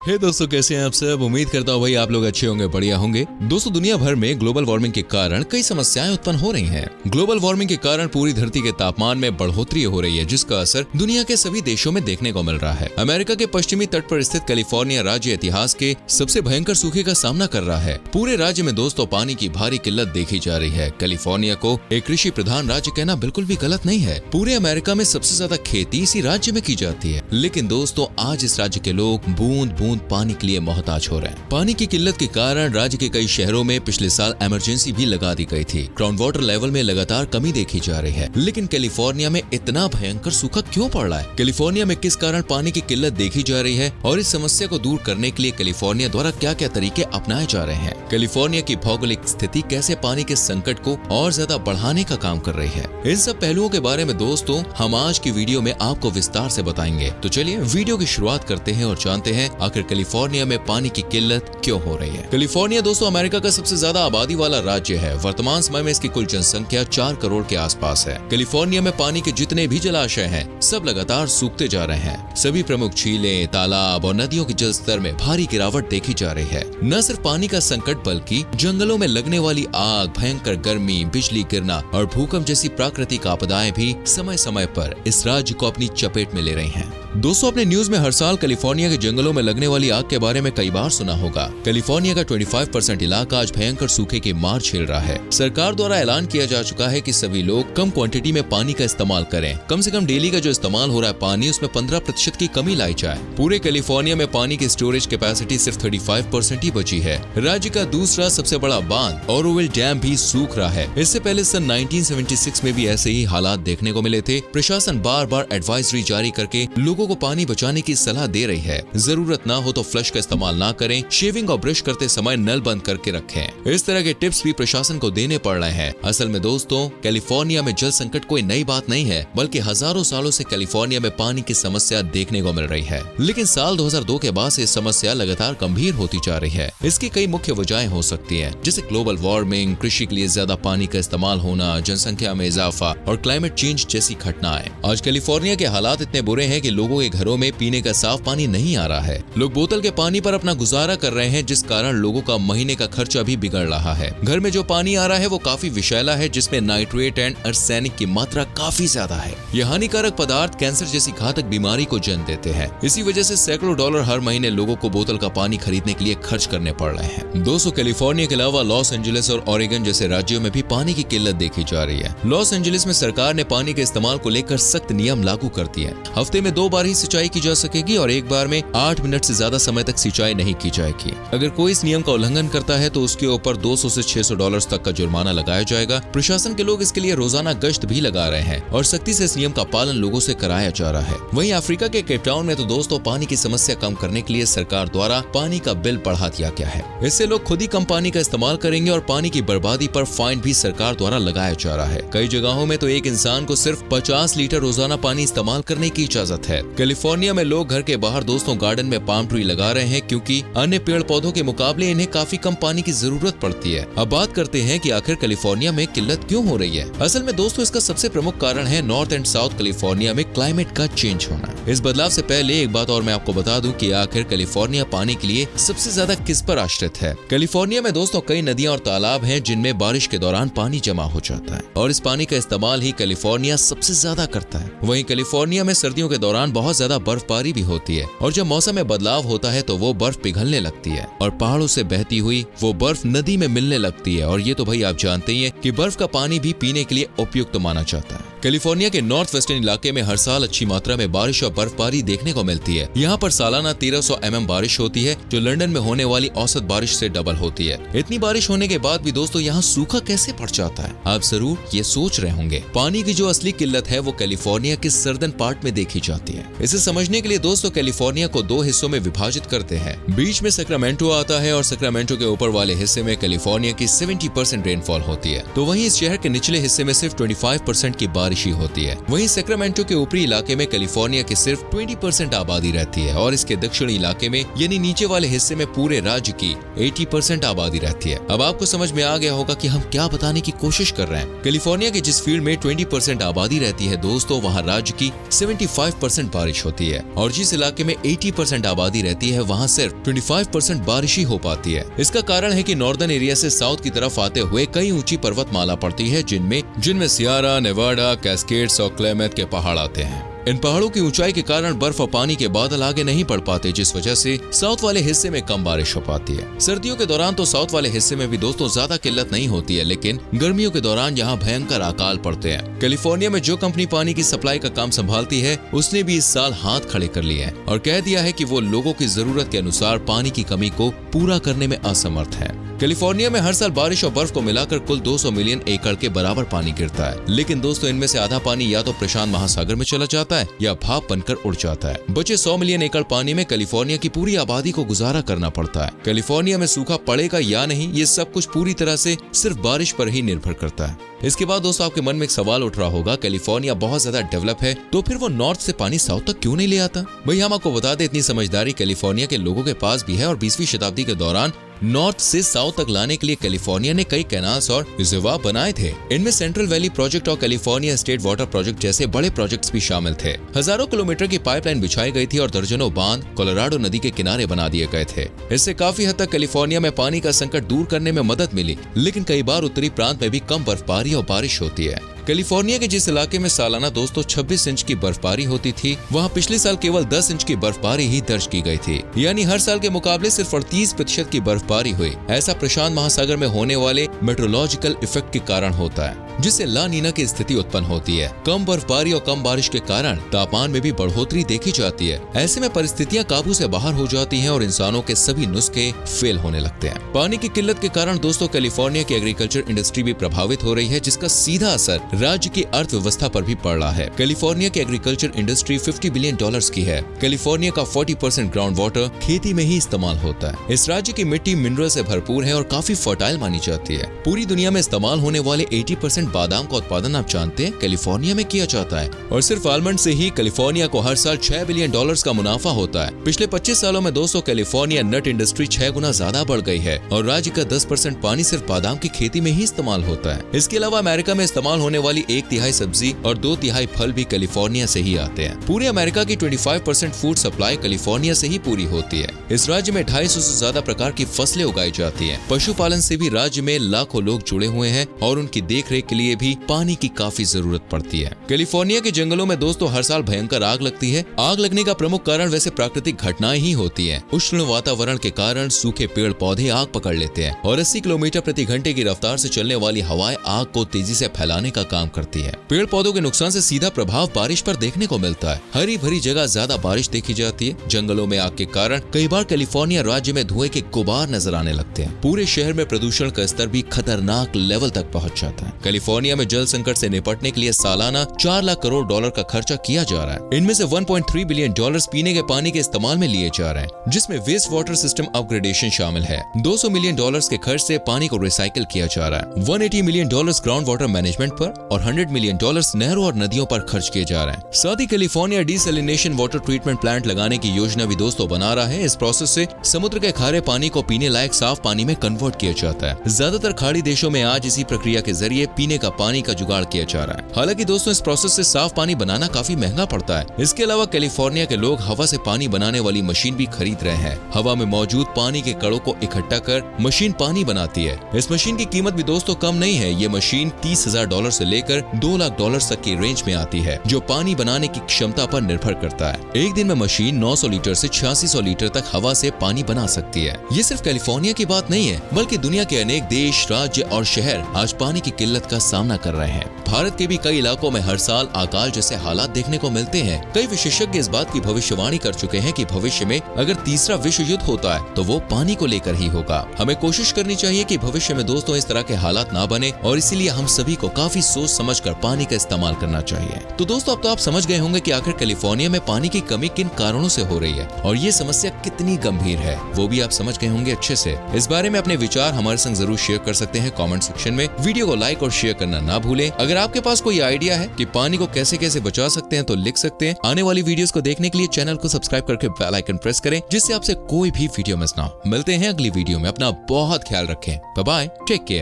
हे दोस्तों, कैसे हैं आप सब। उम्मीद करता हूँ भाई आप लोग अच्छे होंगे, बढ़िया होंगे। दोस्तों, दुनिया भर में ग्लोबल वार्मिंग के कारण कई समस्याएं उत्पन्न हो रही हैं। ग्लोबल वार्मिंग के कारण पूरी धरती के तापमान में बढ़ोतरी हो रही है, जिसका असर दुनिया के सभी देशों में देखने को मिल रहा है। अमेरिका के पश्चिमी तट पर स्थित कैलिफोर्निया राज्य इतिहास के सबसे भयंकर सूखे का सामना कर रहा है। पूरे राज्य में दोस्तों पानी की भारी किल्लत देखी जा रही है। कैलिफोर्निया को एक कृषि प्रधान राज्य कहना बिल्कुल भी गलत नहीं है। पूरे अमेरिका में सबसे ज्यादा खेती इसी राज्य में की जाती है। लेकिन दोस्तों, आज इस राज्य के लोग बूंद बूंद पानी के लिए मोहताज हो रहे हैं। पानी की किल्लत के कारण राज्य के कई शहरों में पिछले साल इमरजेंसी भी लगा दी गई थी। ग्राउंड वाटर लेवल में लगातार कमी देखी जा रही है। लेकिन कैलिफोर्निया में इतना भयंकर सूखा क्यों पड़ रहा है? कैलिफोर्निया में किस कारण पानी की किल्लत देखी जा रही है और इस समस्या को दूर करने के लिए कैलिफोर्निया द्वारा क्या क्या तरीके अपनाए जा रहे हैं? कैलिफोर्निया की भौगोलिक स्थिति कैसे पानी के संकट को और ज्यादा बढ़ाने का काम कर रही है? इन सब पहलुओं के बारे में दोस्तों हम आज की वीडियो में आपको विस्तार से बताएंगे। तो चलिए वीडियो की शुरुआत करते हैं और जानते हैं आखिर कैलिफोर्निया में पानी की किल्लत क्यों हो रही है। कैलिफोर्निया दोस्तों अमेरिका का सबसे ज्यादा आबादी वाला राज्य है। वर्तमान समय में इसकी कुल जनसंख्या 4 करोड़ के आसपास है। कैलिफोर्निया में पानी के जितने भी जलाशय हैं, सब लगातार सूखते जा रहे हैं। सभी प्रमुख झीलें, तालाब और नदियों के जल स्तर में भारी गिरावट देखी जा रही है। न सिर्फ पानी का संकट बल्कि जंगलों में लगने वाली आग, भयंकर गर्मी, बिजली गिरना और भूकंप जैसी प्राकृतिक आपदाएं भी समय समय पर इस राज्य को अपनी चपेट में ले रही हैं। दोस्तों, अपने न्यूज में हर साल कैलिफोर्निया के जंगलों में लगने वाली आग के बारे में कई बार सुना होगा। कैलिफोर्निया का 25% इलाका आज भयंकर सूखे की मार झेल रहा है। सरकार द्वारा ऐलान किया जा चुका है कि सभी लोग कम क्वांटिटी में पानी का इस्तेमाल करें। कम से कम डेली का जो इस्तेमाल हो रहा है पानी, उसमें 15% की कमी लाई जाए। पूरे कैलिफोर्निया में पानी की स्टोरेज कैपेसिटी सिर्फ 35% ही बची है। राज्य का दूसरा सबसे बड़ा बांध ओरोविल डैम भी सूख रहा है। इससे पहले सन 1976 में भी ऐसे ही हालात देखने को मिले थे। प्रशासन बार बार एडवाइजरी जारी करके लोगों को पानी बचाने की सलाह दे रही है। जरूरत ना हो तो फ्लश का इस्तेमाल ना करें, शेविंग और ब्रश करते समय नल बंद करके रखें। इस तरह के टिप्स भी प्रशासन को देने पड़ रहे हैं। असल में दोस्तों, कैलिफोर्निया में जल संकट कोई नई बात नहीं है, बल्कि हजारों सालों से कैलिफोर्निया में पानी की समस्या देखने को मिल रही है। लेकिन साल 2002 के बाद से समस्या लगातार गंभीर होती जा रही है। इसकी कई मुख्य वजहें हो सकती है, जैसे ग्लोबल वार्मिंग, कृषि के लिए ज्यादा पानी का इस्तेमाल होना, जनसंख्या में इजाफा और क्लाइमेट चेंज जैसी घटनाएं। आज कैलिफोर्निया के हालात इतने बुरे हैं कि लोगों के घरों में पीने का साफ पानी नहीं आ रहा है। लोग बोतल के पानी पर अपना गुजारा कर रहे हैं, जिस कारण लोगों का महीने का खर्चा भी बिगड़ रहा है। घर में जो पानी आ रहा है वो काफी विषैला है, जिसमें नाइट्रेट एंड आर्सेनिक की मात्रा काफी ज्यादा है। ये हानिकारक पदार्थ कैंसर जैसी घातक बीमारी को जन्म देते हैं। इसी वजह से सैकड़ों डॉलर हर महीने लोगों को बोतल का पानी खरीदने के लिए खर्च करने पड़ रहे हैं। दोस्तों, कैलिफोर्निया के अलावा लॉस एंजलिस और ओरेगन जैसे राज्यों में भी पानी की किल्लत देखी जा रही है। लॉस एंजलिस में सरकार ने पानी के इस्तेमाल को लेकर सख्त नियम लागू कर दिए हैं। हफ्ते में 2 बार ही सिंचाई की जा सकेगी और एक बार में 8 मिनट से ज्यादा समय तक सिंचाई नहीं की जाएगी। अगर कोई इस नियम का उल्लंघन करता है तो उसके ऊपर 200 से 600 डॉलर तक का जुर्माना लगाया जाएगा। प्रशासन के लोग इसके लिए रोजाना गश्त भी लगा रहे हैं और सख्ती से इस नियम का पालन लोगों से कराया जा रहा है। वहीं अफ्रीका के केप टाउन में तो दोस्तों पानी की समस्या कम करने के लिए सरकार द्वारा पानी का बिल बढ़ा दिया गया है। इससे लोग खुद ही कम पानी का इस्तेमाल करेंगे और पानी की बर्बादी पर फाइन भी सरकार द्वारा लगाया जा रहा है। कई जगहों में तो एक इंसान को सिर्फ 50 लीटर रोजाना पानी इस्तेमाल करने की इजाजत है। कैलिफोर्निया में लोग घर के बाहर दोस्तों गार्डन में पाम ट्री लगा रहे हैं, क्योंकि अन्य पेड़ पौधों के मुकाबले इन्हें काफी कम पानी की जरूरत पड़ती है। अब बात करते हैं कि आखिर कैलिफोर्निया में किल्लत क्यों हो रही है। असल में दोस्तों इसका सबसे प्रमुख कारण है नॉर्थ एंड साउथ कैलिफोर्निया में क्लाइमेट का चेंज होना। इस बदलाव से पहले एक बात और मैं आपको बता दूं कि आखिर कैलिफोर्निया पानी के लिए सबसे ज्यादा किस पर आश्रित है। कैलिफोर्निया में दोस्तों कई नदियां और तालाब हैं जिनमें बारिश के दौरान पानी जमा हो जाता है और इस पानी का इस्तेमाल ही कैलिफोर्निया सबसे ज्यादा करता है। वहीं कैलिफोर्निया में सर्दियों के दौरान बहुत ज्यादा बर्फबारी भी होती है और जब मौसम में बदलाव होता है तो वो बर्फ पिघलने लगती है और पहाड़ों से बहती हुई वो बर्फ नदी में मिलने लगती है। और ये तो भाई आप जानते ही हैं कि बर्फ का पानी भी पीने के लिए उपयुक्त माना जाता है। कैलिफोर्निया के नॉर्थ वेस्टर्न इलाके में हर साल अच्छी मात्रा में बारिश और बर्फबारी देखने को मिलती है। यहाँ पर सालाना 1300 mm बारिश होती है, जो लंदन में होने वाली औसत बारिश से डबल होती है। इतनी बारिश होने के बाद भी दोस्तों यहाँ सूखा कैसे पड़ जाता है? आप जरूर ये सोच रहे होंगे। पानी की जो असली किल्लत है वो कैलिफोर्निया के सर्दन पार्ट में देखी जाती है। इसे समझने के लिए दोस्तों कैलिफोर्निया को 2 हिस्सों में विभाजित करते हैं। बीच में सैक्रामेंटो आता है और सैक्रामेंटो के ऊपर वाले हिस्से में कैलिफोर्निया की 70% रेनफॉल होती है, तो वहीं इस शहर के निचले हिस्से में सिर्फ 25% की बारिश बारिश ही होती है। वहीं सैक्रामेंटो के ऊपरी इलाके में कैलिफोर्निया की सिर्फ 20% आबादी रहती है और इसके दक्षिणी इलाके में यानी नीचे वाले हिस्से में पूरे राज्य की 80% आबादी रहती है। अब आपको समझ में आ गया होगा कि हम क्या बताने की कोशिश कर रहे हैं। कैलिफोर्निया के जिस फील्ड में 20% आबादी रहती है दोस्तों, वहाँ राज्य की 75% बारिश होती है और जिस इलाके में 80% आबादी रहती है वहाँ सिर्फ 25% बारिश ही हो पाती है। इसका कारण है कि नॉर्दर्न एरिया से साउथ की तरफ आते हुए कई ऊंची पर्वतमाला पड़ती है जिनमें सियारा, नेवाडा, कैस्केड्स और क्लेमेट के पहाड़ आते हैं। इन पहाड़ों की ऊंचाई के कारण बर्फ और पानी के बादल आगे नहीं बढ़ पाते, जिस वजह से साउथ वाले हिस्से में कम बारिश हो पाती है। सर्दियों के दौरान तो साउथ वाले हिस्से में भी दोस्तों ज्यादा किल्लत नहीं होती है, लेकिन गर्मियों के दौरान यहाँ भयंकर अकाल पड़ते हैं। कैलिफोर्निया में जो कंपनी पानी की सप्लाई का काम संभालती है उसने भी इस साल हाथ खड़े कर लिए हैं और कह दिया है कि वो लोगों की जरूरत के अनुसार पानी की कमी को पूरा करने में असमर्थ है। कैलिफोर्निया में हर साल बारिश और बर्फ को मिलाकर कुल 200 मिलियन एकड़ के बराबर पानी गिरता है, लेकिन दोस्तों इनमें से आधा पानी या तो प्रशांत महासागर में चला जाता है या भाप बनकर उड़ जाता है। बचे 100 मिलियन एकड़ पानी में कैलिफोर्निया की पूरी आबादी को गुजारा करना पड़ता है। कैलिफोर्निया में सूखा पड़ेगा या नहीं, ये सब कुछ पूरी तरह से सिर्फ बारिश पर ही निर्भर करता है। इसके बाद दोस्तों आपके मन में एक सवाल उठ रहा होगा, कैलिफोर्निया बहुत ज्यादा डेवलप है तो फिर वो नॉर्थ से पानी साउथ तक क्यों नहीं ले आता? भाई हम आपको बता दें, इतनी समझदारी कैलिफोर्निया के लोगों के पास भी है और 20वीं शताब्दी के दौरान नॉर्थ से साउथ तक लाने के लिए कैलिफोर्निया ने कई कैनाल्स और रिजर्वायर बनाए थे। इनमें सेंट्रल वैली प्रोजेक्ट और कैलिफोर्निया स्टेट वाटर प्रोजेक्ट जैसे बड़े प्रोजेक्ट्स भी शामिल थे। हजारों किलोमीटर की पाइपलाइन बिछाई गई थी और दर्जनों बांध कोलोराडो नदी के किनारे बना दिए गए थे। इससे काफी हद तक कैलिफोर्निया में पानी का संकट दूर करने में मदद मिली, लेकिन कई बार उत्तरी प्रांत में भी कम बर्फबारी और बारिश होती है। कैलिफोर्निया के जिस इलाके में सालाना दोस्तों 26 इंच की बर्फबारी होती थी, वहाँ पिछले साल केवल 10 इंच की बर्फबारी ही दर्ज की गई थी, यानी हर साल के मुकाबले सिर्फ 38% की बर्फबारी हुई। ऐसा प्रशांत महासागर में होने वाले मेट्रोलॉजिकल इफेक्ट के कारण होता है, जिससे ला नीना की स्थिति उत्पन्न होती है। कम बर्फबारी और कम बारिश के कारण तापमान में भी बढ़ोतरी देखी जाती है। ऐसे में परिस्थितियां काबू से बाहर हो जाती हैं और इंसानों के सभी नुस्खे फेल होने लगते हैं। पानी की किल्लत के कारण दोस्तों कैलिफोर्निया की एग्रीकल्चर इंडस्ट्री भी प्रभावित हो रही है, जिसका सीधा असर राज्य की अर्थव्यवस्था पर भी पड़ रहा है। कैलिफोर्निया की एग्रीकल्चर इंडस्ट्री $50 बिलियन की है। कैलिफोर्निया का 40% ग्राउंड वाटर खेती में ही इस्तेमाल होता है। इस राज्य की मिट्टी मिनरल से भरपूर है और काफी फर्टाइल मानी जाती है। पूरी दुनिया में इस्तेमाल होने वाले 80% बादाम का उत्पादन आप जानते हैं कैलिफोर्निया में किया जाता है और सिर्फ आलमंड से ही कैलिफोर्निया को हर साल $6 बिलियन का मुनाफा होता है। पिछले 25 सालों में दोस्तों कैलिफोर्निया नट इंडस्ट्री 6 गुना ज्यादा बढ़ गई है और राज्य का 10% पानी सिर्फ बादाम की खेती में ही इस्तेमाल होता है। इसके अलावा अमेरिका में इस्तेमाल होने वाली 1/3 सब्जी और 2/3 फल भी कैलिफोर्निया से ही आते हैं। पूरे अमेरिका की 25% फूड सप्लाई कैलिफोर्निया से ही पूरी होती है। इस राज्य में 250 से ज्यादा प्रकार की फसलें उगाई जाती हैं। पशुपालन से भी राज्य में लाखों लोग जुड़े हुए हैं और उनकी देखरेख के लिए भी पानी की काफी जरूरत पड़ती है। कैलिफोर्निया के जंगलों में दोस्तों हर साल भयंकर आग लगती है। आग लगने का प्रमुख कारण वैसे प्राकृतिक घटनाएं ही होती हैं। उष्ण वातावरण के कारण सूखे पेड़ पौधे आग पकड़ लेते हैं और 80 किलोमीटर प्रति घंटे की रफ्तार से चलने वाली हवाएं आग को तेजी से फैलाने का काम करती है। पेड़ पौधों के नुकसान से सीधा प्रभाव बारिश पर देखने को मिलता है। हरी भरी जगह ज्यादा बारिश देखी जाती है। जंगलों में आग के कारण कई बार कैलिफोर्निया राज्य में धुएं के गुबार नजर आने लगते हैं। पूरे शहर में प्रदूषण का स्तर भी खतरनाक लेवल तक पहुंच जाता है। कैलिफोर्निया में जल संकट से निपटने के लिए सालाना $4 लाख करोड़ का खर्चा किया जा रहा है। इनमें से $1.3 बिलियन पीने के पानी के इस्तेमाल में लिए जा रहे हैं, जिसमें वेस्ट वाटर सिस्टम अपग्रेडेशन शामिल है। $200 मिलियन के खर्च से पानी को रिसाइकिल किया जा रहा है। $180 मिलियन ग्राउंड वाटर मैनेजमेंट पर और $100 मिलियन नहरों और नदियों पर खर्च किए जा रहे हैं। साथ ही California desalination water treatment plant लगाने की योजना भी दोस्तों बना रहा है। इस प्रोसेस से समुद्र के खारे पानी को पीने लायक साफ पानी में कन्वर्ट किया जाता है। ज्यादातर खाड़ी देशों में आज इसी प्रक्रिया के जरिए पीने का पानी का जुगाड़ किया जा रहा है। हालांकि दोस्तों इस प्रोसेस से साफ पानी बनाना काफी महंगा पड़ता है। इसके अलावा कैलिफोर्निया के लोग हवा से पानी बनाने वाली मशीन भी खरीद रहे हैं। हवा में मौजूद पानी के कणों को इकट्ठा कर मशीन पानी बनाती है। इस मशीन की कीमत भी दोस्तों कम नहीं है। ये मशीन $30,000 से लेकर $2 लाख तक की रेंज में आती है, जो पानी बनाने की क्षमता पर निर्भर करता है। एक दिन में मशीन 900 लीटर से 8600 लीटर तक हवा से पानी बना सकती है। ये सिर्फ कैलिफोर्निया की बात नहीं है, बल्कि दुनिया के अनेक देश, राज्य और शहर आज पानी की किल्लत का सामना कर रहे हैं। भारत के भी कई इलाकों में हर साल अकाल जैसे हालात देखने को मिलते हैं। कई विशेषज्ञ इस बात की भविष्यवाणी कर चुके हैं कि भविष्य में अगर तीसरा विश्व युद्ध होता है तो वो पानी को लेकर ही होगा। हमें कोशिश करनी चाहिए कि भविष्य में दोस्तों इस तरह के हालात ना बने और इसीलिए हम सभी को काफी सोच समझकर पानी का इस्तेमाल करना चाहिए। तो दोस्तों अब तो आप समझ गए होंगे कि आखिर कैलिफोर्निया में पानी की कमी किन कारणों से हो रही है और ये समस्या कितनी गंभीर है, वो भी आप समझ गए होंगे अच्छे से। इस बारे में अपने विचार हमारे संग जरूर शेयर कर कर सकते हैं कमेंट सेक्शन में। वीडियो को लाइक और शेयर करना ना भूलें। अगर आपके पास कोई आइडिया है कि पानी को कैसे कैसे बचा सकते हैं तो लिख सकते हैं। आने वाली वीडियोस को देखने के लिए चैनल को सब्सक्राइब करके बेल आइकन प्रेस करें, जिससे आपसे कोई भी वीडियो मिस ना हो। मिलते हैं अगली वीडियो में। अपना बहुत ख्याल रखें। Bye bye, take care.